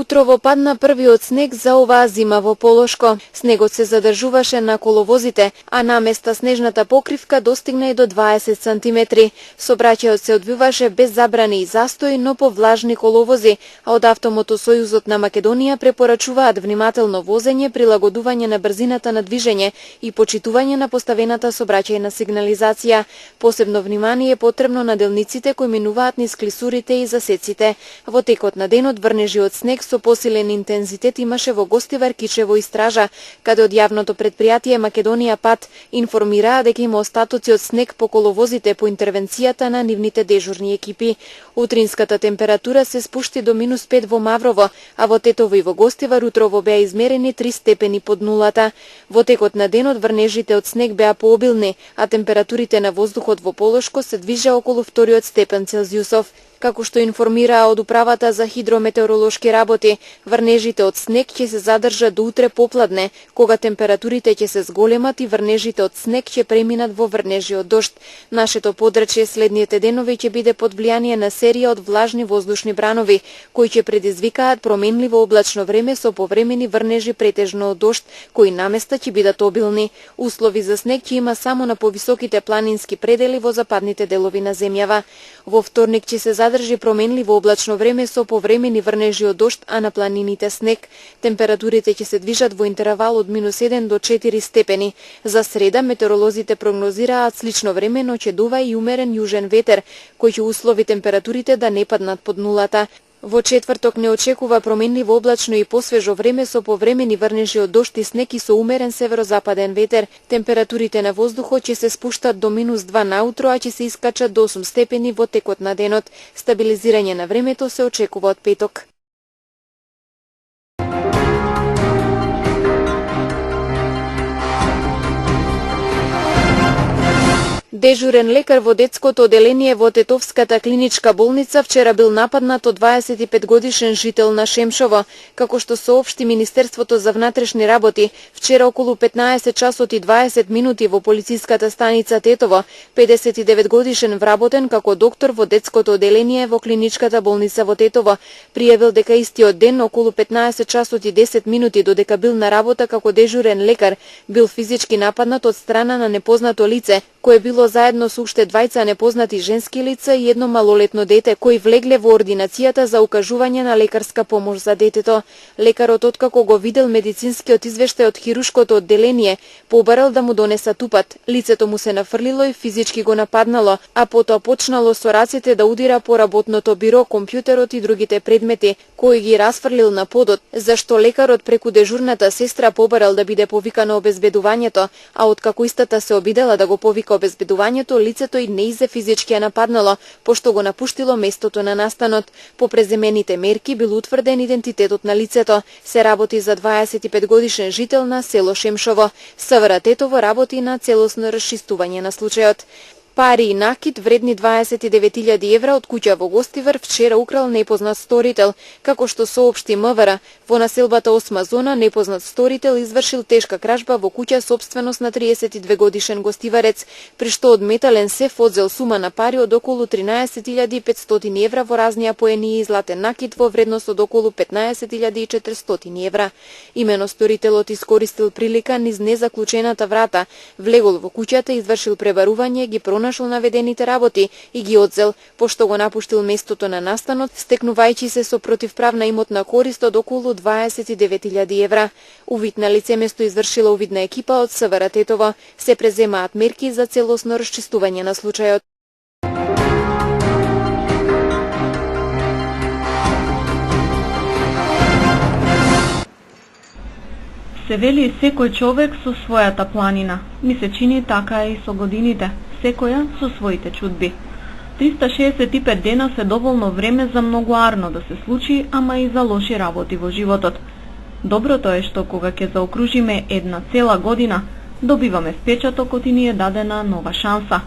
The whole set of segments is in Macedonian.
Утрово падна првиот снег за оваа зима во Полошко. Снегот се задржуваше на коловозите, а на места снежната покривка достигна и до 20 сантиметри. Сообраќајот се одвиваше без забрани и застои, но по влажни коловози, а од Автомотосојузот на Македонија препорачуваат внимателно возење, прилагодување на брзината на движење и почитување на поставената сообраќајна сигнализација. Посебно внимание е потребно на делниците кои минуваат низ клисурите и засеците. Во текот на денот врнежи од снег со посилен интензитет имаше во Гостивар, Кичево и Стража, каде од јавното предпријатие Македонија Пат информираа дека има остатоци од снег по коловозите по интервенцијата на нивните дежурни екипи. Утринската температура се спушти до -5 во Маврово, а во Тетово и во Гостивар утрово беа измерени 3 степени под нулата. Во текот на денот врнежите од снег беа пообилни, а температурите на воздухот во Полошко се движеа околу 2 степен Целзиусов. Како што информираа од Управата за хидрометеоролошки работи, врнежите од снег ќе се задржат до утре попладне, кога температурите ќе се зголемат и врнежите од снег ќе преминат во врнежи од дожд. Нашето подрачје следните денови ќе биде под влијание на серија од влажни воздушни бранови, кои ќе предизвикаат променливо облачно време со повремени врнежи претежно од дожд, кои наместа ќе бидат обилни. Услови за снег ќе има само на повисоките планински предели во западните делови на земјава. Во вторник ќе се задржи променливо облачно време со повремени врнежи од дожд, а на планините снег. Температурите ќе се движат во интервал од -1 до 4 степени. За среда метеоролозите прогнозираат слично време, но ќе дува и умерен јужен ветер, кој ќе услови температурите да не паднат под нулата. Во четврток не очекува променливо облачно и посвежо време со повремени врнежи од дожд и снег и со умерен северозападен ветер. Температурите на воздухот ќе се спуштат до -2 наутро, а ќе се искачат до 8 степени во текот на денот. Стабилизирање на времето се очекува од петок. Дежурен лекар во детското оделение во Тетовската клиничка болница вчера бил нападнат од 25-годишен жител на Шемшово. Како што соопшти Министерството за внатрешни работи, вчера околу 15 часот и 20 минути во полициската станица Тетово, 59-годишен вработен како доктор во детското оделение во клиничката болница во Тетово, пријавил дека истиот ден околу 15 часот и 10 минути додека бил на работа како дежурен лекар, бил физички нападнат од страна на непознато лице, кое било заедно со уште двајца непознати женски лица и едно малолетно дете, кои влегле во ординацијата за укажување на лекарска помош за детето. Лекарот, откако го видел медицинскиот извештај од хирушкото одделение, побарал да му донесат упат. Лицето му се нафрлило и физички го нападнало, а потоа почнало со рацете да удира по работното биро, компјутерот и другите предмети, кои ги расфрлил на подот, зашто лекарот преку дежурната сестра побарал да биде повикано обезбедувањето, а откако истата се обидела да го повика обезбедувањето, лицето и не изе физички ја нападнало, пошто го напуштило местото на настанот. По преземените мерки бил утврден идентитетот на лицето. Се работи за 25-годишен жител на село Шемшово. СВР Тетово работи на целосно расчистување на случајот. Пари и накит вредни 29.000 евра од куќа во Гостивар вчера украл непознат сторител. Како што соопшти МВР, во населбата 8 зона непознат сторител извршил тешка кражба во куќа собственост на 32-годишен гостиварец, при што од метален сеф одзел сума на пари од околу 13.500 евра во разни апоени и златен накит во вредност од околу 15.400 евра. Имено сторителот искористил прилика низ незаклучената врата, влегол во куќата, извршил пребарување, ги нашол наведените работи и ги одзел, пошто го напуштил местото на настанот, стекнувајќи се со противправна имотна корист од околу 29.000 евра. Увид на лицеместо извршила увидна екипа од СВР Тетово. Се преземаат мерки за целосно расчистување на случајот. Се вели секој човек со својата планина. Ми се чини така и со годините. Секоја со своите чудби. 365 дена се доволно време за многу арно да се случи, ама и за лоши работи во животот. Доброто е што кога ќе заокружиме една цела година, добиваме впечатокот и ни е дадена нова шанса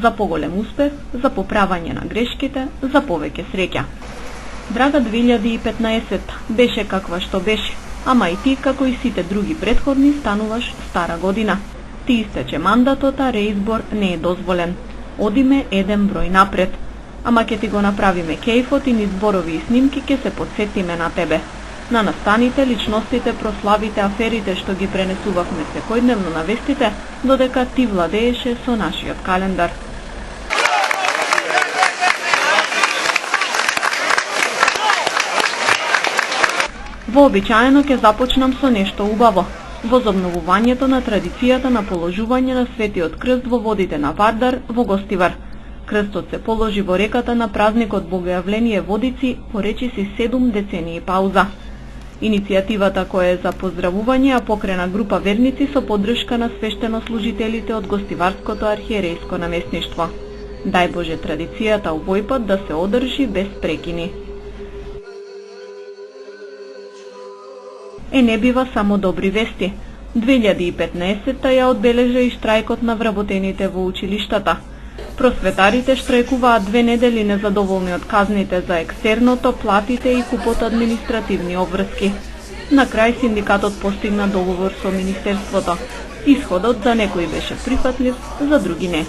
за поголем успех, за поправање на грешките, за повеќе среќа. Драга 2015 беше каква што беше, ама и ти, како и сите други претходни, стануваш стара година. Ти истече мандатот, а реизбор не е дозволен. Одиме еден број напред. Ама ќе ти го направиме кејфот и низ зборови и снимки ќе се подсетиме на тебе. На настаните, личностите, прославите, аферите што ги пренесувавме секојдневно на вестите, додека ти владееше со нашиот календар. Вообичаено ќе започнам со нешто убаво. Возобновувањето на традицијата на положување на светиот крст во водите на Вардар во Гостивар. Крстот се положи во реката на празникот Богојавление Водици по речиси 7 децении пауза. Иницијативата која е за поздравување ја покрена група верници со поддршка на свештенослужителите од Гостиварското архиерејско наместништво. Дај Боже традицијата овој пат да се одржи без прекини. Не бива само добри вести. 2015 ја одбележа и штрајкот на вработените во училиштата. Просветарите штрајкуваат 2 недели незадоволни од казните за екстерното, платите и купот административни обврски. На крај синдикатот постигна договор со Министерството. Исходот за некои беше прифатлив, за други не.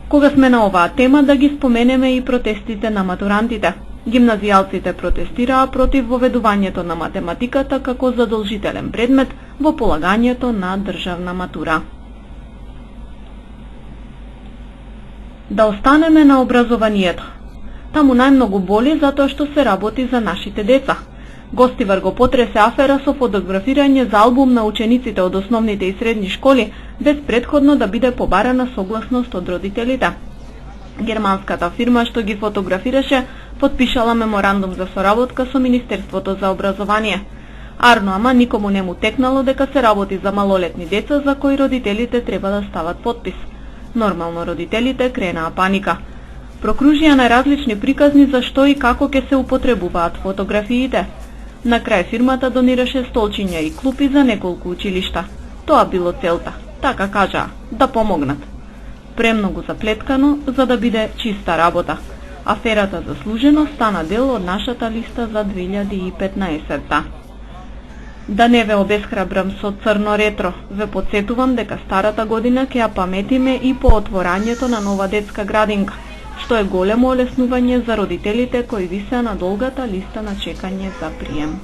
Кога сме на оваа тема, да ги споменеме и протестите на матурантите. Гимназијалците протестираа против воведувањето на математиката како задолжителен предмет во полагањето на државна матура. Да останеме на образованието. Таму најмногу боли затоа што се работи за нашите деца. Гостивар го потресе афера со фотографирање за албум на учениците од основните и средни школи, без претходно да биде побарана согласност од родителите. Германската фирма што ги фотографираше потпишала меморандум за соработка со Министерството за образование. Арно, ама никому не му текнало дека се работи за малолетни деца за кои родителите треба да стават подпис. Нормално родителите кренаа паника. Прокружија најразлични приказни за што и како ќе се употребуваат фотографиите. На крај фирмата донираше столчиња и клупи за неколку училишта. Тоа било целта, така кажаа, да помогнат. Премногу заплеткано за да биде чиста работа. Аферата заслужено стана дел од нашата листа за 2015-та. Да не ве обесхрабрам со црно ретро, ве подсетувам дека старата година ќе ја паметиме и по отворањето на нова детска градинка, што е големо олеснување за родителите кои висеа на долгата листа на чекање за прием.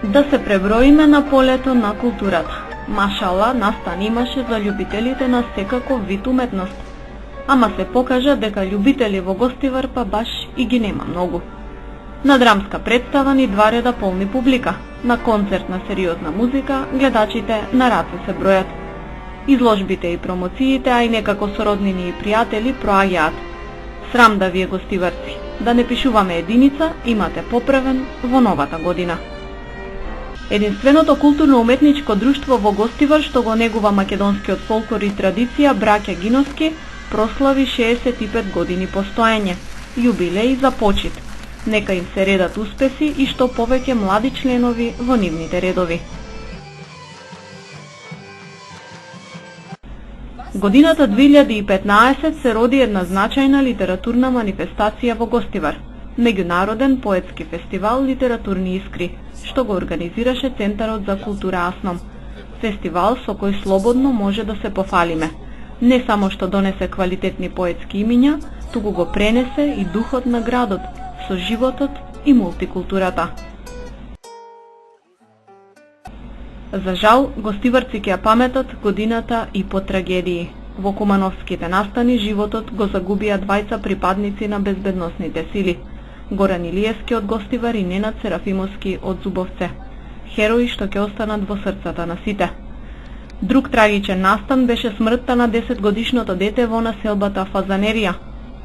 Да се преброиме на полето на културата. Машала, настан имаше за љубителите на секаков вид уметност. Ама се покажа дека љубители во Гостивар па баш и ги нема многу. На драмска представа ни 2 реда полни публика, на концерт на сериозна музика гледачите на раце се бројат. Изложбите и промоциите, а и некако сороднини и пријатели проаѓаат. Срам да вие гостиварци, да не пишуваме единица, имате поправен во новата година. Единственото културно-уметничко друштво во Гостивар што го негува македонскиот фолклор и традиција, браќа Гиновски, прослави 65 години постоење, јубилеј за почит. Нека им се редат успеси и што повеќе млади членови во нивните редови. Годината 2015 се роди една значајна литературна манифестација во Гостивар, меѓународен поетски фестивал Литературни искри, што го организираше Центарот за култура Асном. Фестивал со кој слободно може да се пофалиме. Не само што донесе квалитетни поетски имиња, туку го пренесе и духот на градот, со животот и мултикултурата. За жал, гостиварци ќе ја паметат годината и по трагедии. Во Кумановските настани животот го загубија 2 припадници на безбедносните сили. Горан Илиевски од Гостивар и Ненад Серафимовски од Зубовце. Херои што ќе останат во срцата на сите. Друг трагичен настан беше смртта на 10-годишното дете во населбата Фазанерија.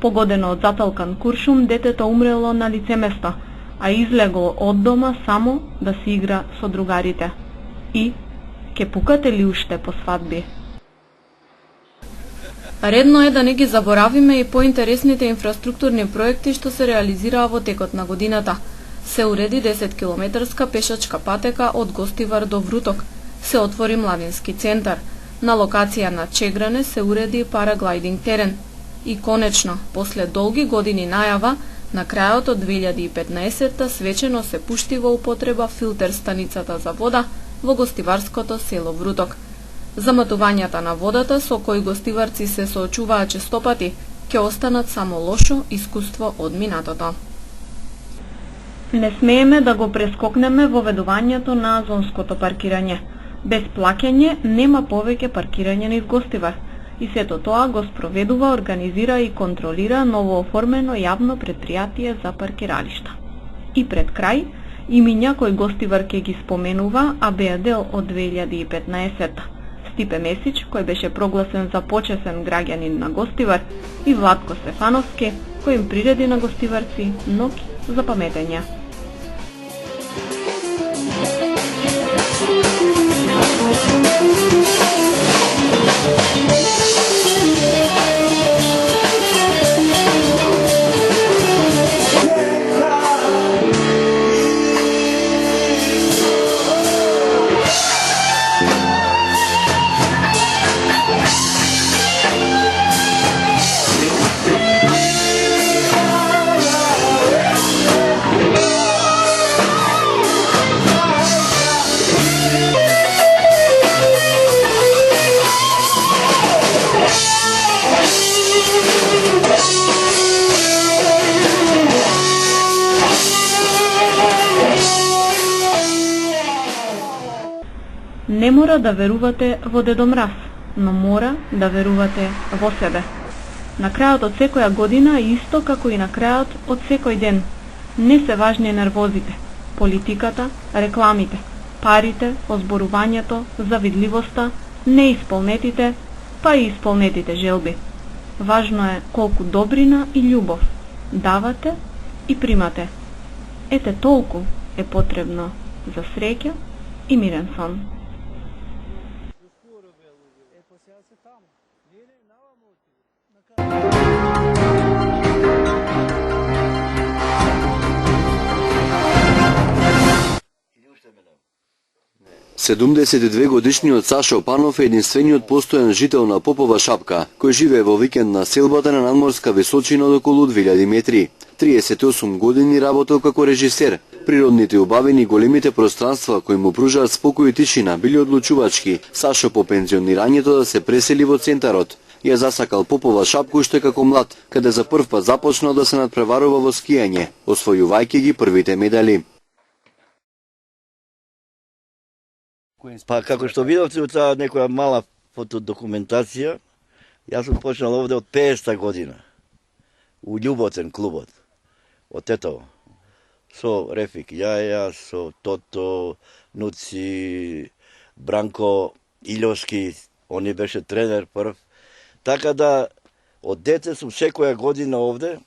Погодено од заталкан куршум, детето умрело на лице место, а излегло од дома само да си игра со другарите. И, ке пукате ли уште по свадби? Редно е да не ги заборавиме и поинтересните инфраструктурни проекти што се реализираа во текот на годината. Се уреди 10 километарска пешачка патека од Гостивар до Вруток. Се отвори младински центар. На локација на Чегране се уреди параглайдинг терен. И конечно, после долги години најава, на крајот од 2015 свечено се пушти во употреба филтер станицата за вода во гостиварското село Вруток. Заматувањата на водата со кои гостиварци се соочуваа честопати ќе останат само лошо искуство од минатото. Не смееме да го прескокнеме воведувањето на зонското паркирање. Без плаќање нема повеќе паркирање низ Гостивар. И сето тоа го спроведува, организира и контролира новооформено јавно предпријатие за паркиралишта. И пред крај, имиња кој Гостивар ќе ги споменува, а беа дел од 2015-та. Стипе Месич, кој беше прогласен за почесен граѓанин на Гостивар, и Владко Стефановски, кој им приреди на гостиварци ноќ за паметење. Не мора да верувате во Дедо Мраз, но мора да верувате во себе. На крајот од секоја година е исто како и на крајот од секој ден. Не се важни нервозите, политиката, рекламите, парите, озборувањето, завидливоста, неисполнетите, па и исполнетите желби. Важно е колку добрина и љубов давате и примате. Ете толку е потребно за среќа и мирен сон. Седумдесетдвегодишниот Сашо Панов е единствениот постојан жител на Попова Шапка, кој живее во викенд на селбата на надморска височина од околу 2000 метри. 38 години работел како режисер. Природните убавини и големите пространства кои му пружаат спокој и тишина били одлучувачки Сашо по пензионирањето да се пресели во центарот. Ја засакал Попова Шапка уште како млад, каде за прв пат започнал да се надпреварува во скијање, освојувајќи ги првите медали. Па како што видовте од таа некоја мала фотодокументација, јас сум почнал овде од 50-та година. У Љуботен клубот. Од Тетово. Со Рефик Јаја, со Тото, Нуци, Бранко Илјоски, он е беше тренер прв. Така да, од дете сум секоја година овде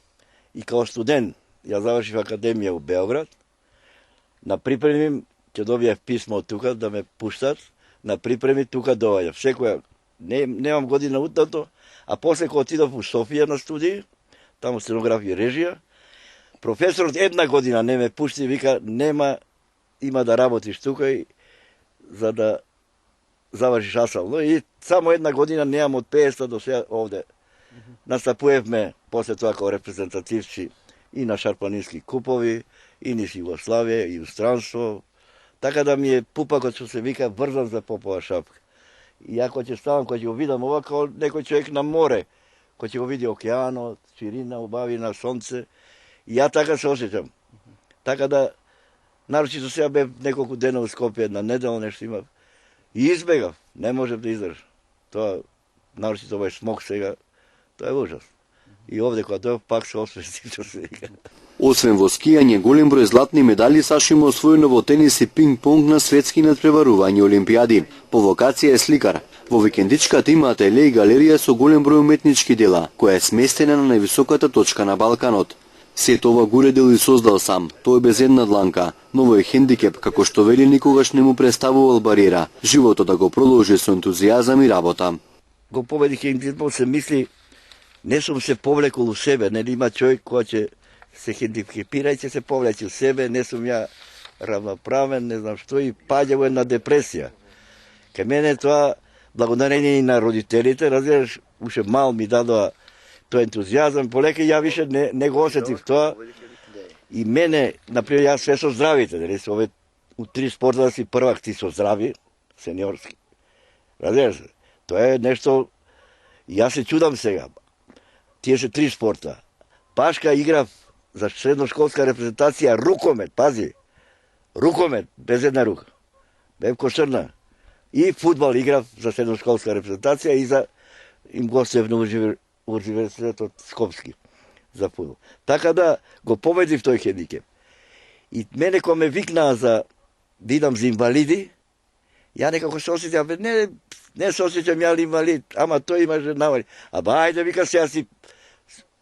и као студент, ја завршив академија у Београд, на припремим ќе добиев писмо од тука да ме пуштат, на припреми тука доаѓав. Секоја, немам година утато, а после кога отидов у Софија на студии, таму сценографија и режија, професорот една година не ме пушти, вика, има да работиш тука и за да завршиш асално. И само една година немам од 50 до сега овде. Настапуевме после тоа како репрезентативци и на шарпанински купови, и низ Југославија, и устранство. Така да ми е пупакот што се вика врзан за Попова Шапка. И ако ќе ставам, кога ќе го видам ова, како некој човек на море, кој ќе го види океанот, ширина, убавина, сонце, и ја така се осеќам. Така да, нарочито сега бев неколку дена у Скопје, една недела нешто имав, и избегав, не можев да издржам. Тоа, нарочито овој смог сега, тоа е ужас. И овде кога дојав пак се освестив, што се вика. Освен во скијање, голем број златни медали Сашо има освоено во тенис и пинг-понг на светски надпреварувања олимпијади. По вокација е сликар. Во викендичката има ателје и галерија со голем број уметнички дела, која е сместена на највисоката точка на Балканот. Сето ова го уредил и создал сам. Тој без една дланка, но во е хендикеп, како што вели никогаш не му представувал бариера. Животот да го продолжи со ентузијазам и работа. Го победих хендикепот, се мисли, не сум се повлекол у себе, не има човек кој ќе се хендикепира и ќе се повлече у себе, не сум ја равноправен, не знам што, и паѓа во една депресија. Кај мене тоа, благодарение и на родителите, разбираш, уште мал ми дадоа тој ентузијазам, полека ја више не го осетив тоа. И мене, например, јас све со здравите, дали се ове у 3 спорта да си првак ти со здрави, сениорски. Разбираш, тоа е нешто, јас се чудам сега. тиеше 3 спорта. Пашка играв за средношколска репрезентација рукомет, пази. Рукомет, без една рука. Бев кошарна. И фудбал играв за средношколска репрезентација и за им гостев на универзитетот Скопски за фудбал. Така да го победив тој хендикеп. И мене кога ме викнаа за да идам за инвалиди, ја некако се осеќам, не се осеќам ја инвалид, ама тој имаше навали. Ајде, вика, сега си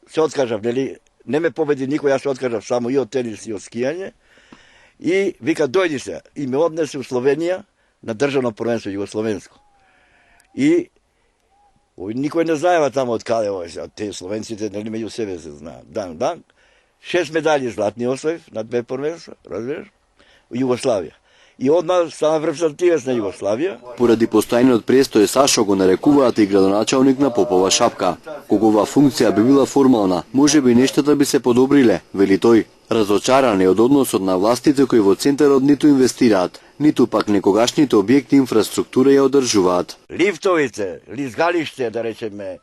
се откажав, нели? Не ме победи никој, јас се откажав само и од тенис и од скијање. И вика, дојди се. И ме однесе у Словенија на државно првенство југословенско. И никој не знаева тамо од каде овој, те словенците нели меѓу себе се знаат. Дан. 6 медали златни освоив на 2 првенства, разбираш? У Југославија. И одма станав репрезентативец на Југославија. Поради постојниот престој Сашо го нарекуваат и градоначалник на Попова Шапка. Кога оваа функција би била формална, можеби нештата би се подобриле, вели тој. Разочаран е од односот на властите кои во центарот ниту инвестираат, ниту пак некогашните објекти инфраструктура ја одржуваат. Лифтовите, лизгалиште, да речеме,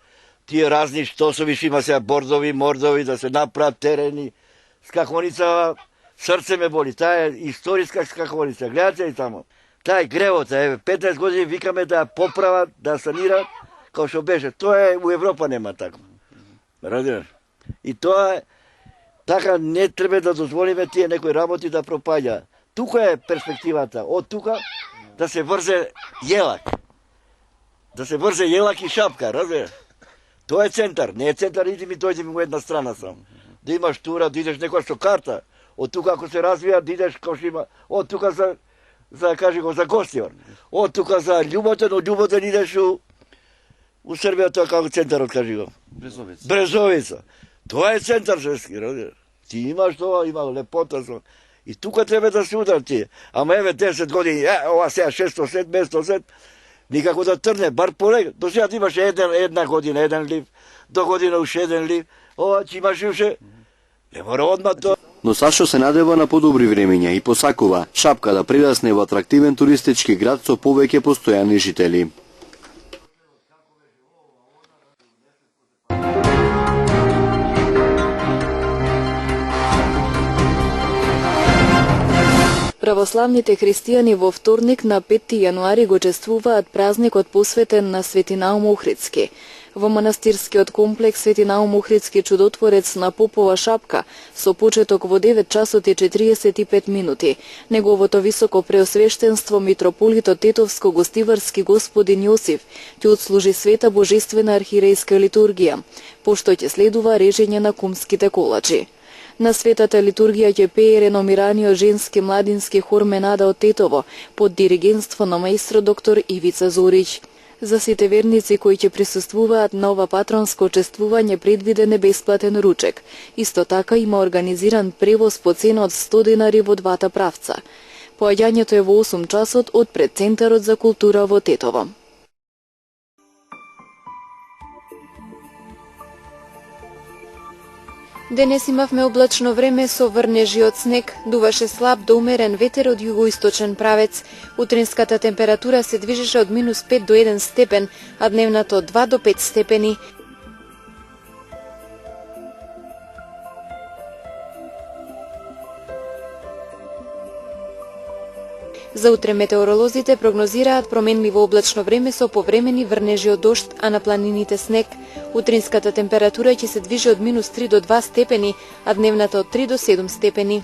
тие разни штосови, има сега бордови, мордови, да се направат терени, скаконица, срце ме боли, таа е историска скаконица, гледате ли тамо? Таа е гревота, 15 години викаме да ја поправат, да ја санираат, како што беше. Тоа е, у Европа нема тако. Разбираш? И тоа е, така не треба да дозволиме тие некои работи да пропаѓа. Тука е перспективата, од тука да се врзе Јелак. Да се врзе Јелак и Шапка, разбираш? Тоа е центар, не е центар, иди ми дојди ми во една страна сам. Да имаш тура, да идеш некоја со карта. Од тука ако се развија, да идеш како што има, од тука за кажи го за Гостивар. Од тука за Љуботен, од Љуботен идеш у Србија, тоа како центарот кажи го. Брезовица. Тоа е центар шески, разбираш. Ти имаш тоа, има лепота со. И тука треба да се удар тие. Ама еве 10 години, ова сега 600 500 никако да трне, бар полег. До сега имаше една година, еден лив, до година уште еден лив. Ова че имаш уште, не мора одма тоа. Но Сашо се надева на подобри времења и посакува Шапка да прерасне во атрактивен туристички град со повеќе постојани жители. Православните христијани во вторник на 5 јануари го чествуваат празникот посветен на Свети Наум Охридски. Во манастирскиот комплекс Свети Наум Охридски чудотворец на Попова Шапка со почеток во 9 часот и 45 минути. Неговото високо преосвештенство митрополитот Тетовско-Гостиварски господин Јосиф ќе отслужи света божествена архиерејска литургија, пошто ќе следува режење на кумските колачи. На светата литургија ќе пее реномираниот женски младински хор Менада од Тетово под диригентство на маестро доктор Ивица Зорич. За сите верници кои ќе присуствуваат на ова патронско чествување предвиден е бесплатен ручек. Исто така има организиран превоз по цена од 100 денари во двата правца. Поаѓањето е во 8 часот од пред Центарот за култура во Тетово. Денес имавме облачно време со врнежи од снег, дуваше слаб до умерен ветер од југоисточен правец. Утринската температура се движеше од -5 до 1 степен, а дневната од 2 до 5 степени. За утре метеоролозите прогнозираат променливо облачно време со повремени врнежи од дожд, а на планините снег. Утринската температура ќе се движи од -3 до 2 степени, а дневната од 3 до 7 степени.